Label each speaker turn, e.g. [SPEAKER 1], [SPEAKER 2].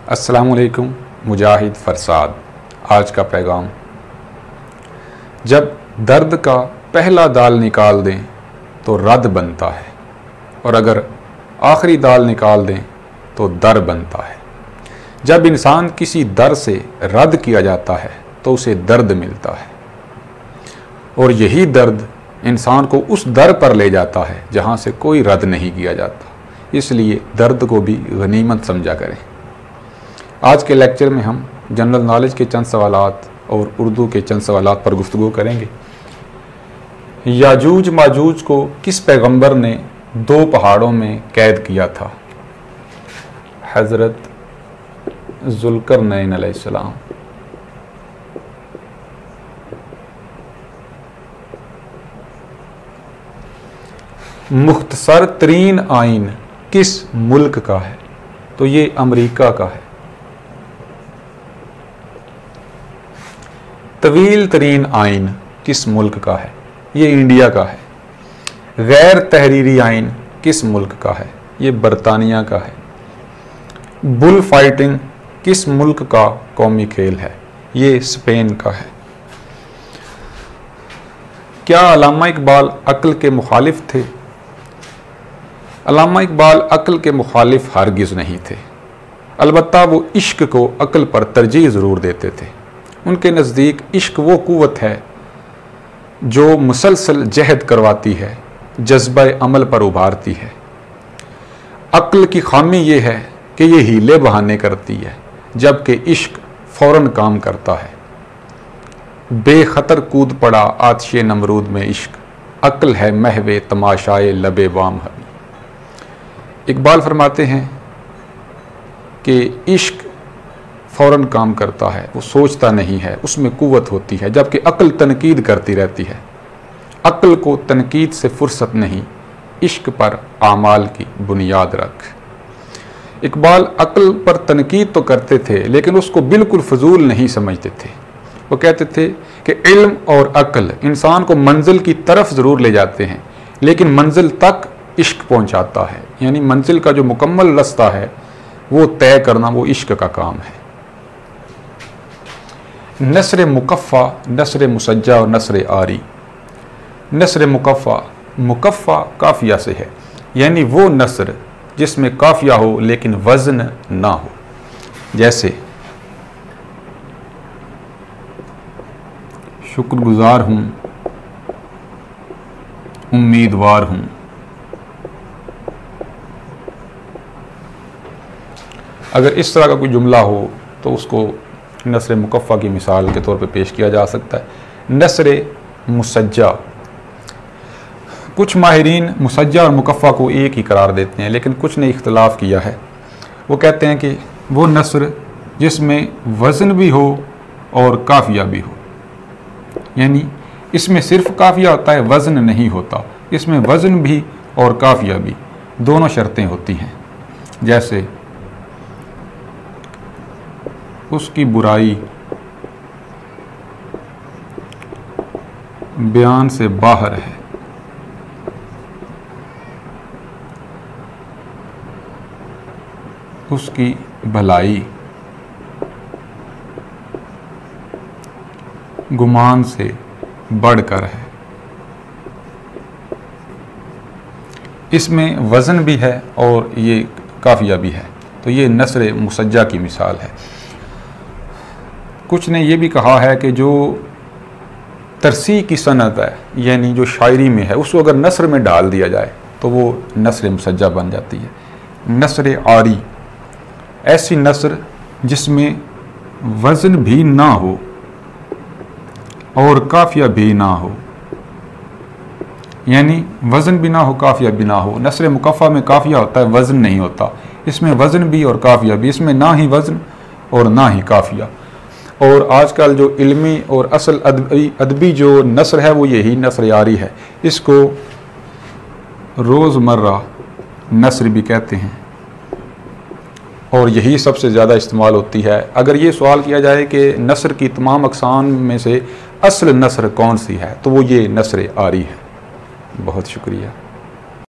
[SPEAKER 1] السلام علیکم، مجاہد فرساد۔ آج کا پیغام: جب درد کا پہلا دال نکال دیں تو رد بنتا ہے، اور اگر آخری دال نکال دیں تو در بنتا ہے۔ جب انسان کسی در سے رد کیا جاتا ہے تو اسے درد ملتا ہے، اور یہی درد انسان کو اس در پر لے جاتا ہے جہاں سے کوئی رد نہیں کیا جاتا۔ اس لیے درد کو بھی غنیمت سمجھا کریں۔ آج کے لیکچر میں ہم جنرل نالج کے چند سوالات اور اردو کے چند سوالات پر گفتگو کریں گے۔ یاجوج ماجوج کو کس پیغمبر نے 2 پہاڑوں میں قید کیا تھا؟ حضرت ذوالقرنین علیہ السلام۔ مختصر ترین آئین کس ملک کا ہے؟ تو یہ امریکہ کا ہے۔ طویل ترین آئین کس ملک کا ہے؟ یہ انڈیا کا ہے۔ غیر تحریری آئین کس ملک کا ہے؟ یہ برطانیہ کا ہے۔ بل فائٹنگ کس ملک کا قومی کھیل ہے؟ یہ اسپین کا ہے۔ کیا علامہ اقبال عقل کے مخالف تھے؟ علامہ اقبال عقل کے مخالف ہرگز نہیں تھے، البتہ وہ عشق کو عقل پر ترجیح ضرور دیتے تھے۔ ان کے نزدیک عشق وہ قوت ہے جو مسلسل جہد کرواتی ہے، جذبہ عمل پر ابھارتی ہے۔ عقل کی خامی یہ ہے کہ یہ ہیلے بہانے کرتی ہے، جبکہ عشق فوراً کام کرتا ہے۔ بے خطر کود پڑا آتش نمرود میں عشق، عقل ہے محو تماشائے لب بام ہبی۔ اقبال فرماتے ہیں کہ عشق فوراً کام کرتا ہے، وہ سوچتا نہیں ہے، اس میں قوت ہوتی ہے، جبکہ عقل تنقید کرتی رہتی ہے۔ عقل کو تنقید سے فرصت نہیں، عشق پر اعمال کی بنیاد رکھ۔ اقبال عقل پر تنقید تو کرتے تھے لیکن اس کو بالکل فضول نہیں سمجھتے تھے۔ وہ کہتے تھے کہ علم اور عقل انسان کو منزل کی طرف ضرور لے جاتے ہیں، لیکن منزل تک عشق پہنچاتا ہے، یعنی منزل کا جو مکمل رستہ ہے وہ طے کرنا وہ عشق کا کام ہے۔ نثر مکفہ، نثر مسجع اور نثر آری۔ نثر مکفہ، مکفہ قافیہ سے ہے، یعنی وہ نثر جس میں قافیہ ہو لیکن وزن نہ ہو، جیسے شکر گزار ہوں، امیدوار ہوں۔ اگر اس طرح کا کوئی جملہ ہو تو اس کو نثر مکفہ کی مثال کے طور پہ پیش کیا جا سکتا ہے۔ نثر مسجع، کچھ ماہرین مسجع اور مکفہ کو ایک ہی قرار دیتے ہیں، لیکن کچھ نے اختلاف کیا ہے۔ وہ کہتے ہیں کہ وہ نثر جس میں وزن بھی ہو اور قافیہ بھی ہو، یعنی اس میں صرف قافیہ ہوتا ہے، وزن نہیں ہوتا، اس میں وزن بھی اور قافیہ بھی دونوں شرطیں ہوتی ہیں، جیسے اس کی برائی بیان سے باہر ہے، اس کی بھلائی گمان سے بڑھ کر ہے۔ اس میں وزن بھی ہے اور یہ قافیہ بھی ہے، تو یہ نثر مسجع کی مثال ہے۔ کچھ نے یہ بھی کہا ہے کہ جو ترسیع کی صنعت ہے، یعنی جو شاعری میں ہے، اس کو اگر نثر میں ڈال دیا جائے تو وہ نثر مسجع بن جاتی ہے۔ نثر آری، ایسی نثر جس میں وزن بھی نہ ہو اور قافیہ بھی نہ ہو، یعنی وزن بھی نہ ہو قافیہ بھی نہ ہو۔ نثر مکفہ میں قافیہ ہوتا ہے، وزن نہیں ہوتا، اس میں وزن بھی اور قافیہ بھی، اس میں نہ ہی وزن اور نہ ہی قافیہ۔ اور آج کل جو علمی اور اصل ادبی جو نثر ہے وہ یہی نثر آری ہے، اس کو روزمرہ نثر بھی کہتے ہیں، اور یہی سب سے زیادہ استعمال ہوتی ہے۔ اگر یہ سوال کیا جائے کہ نثر کی تمام اقسام میں سے اصل نثر کون سی ہے تو وہ یہ نثر آری ہے۔ بہت شکریہ۔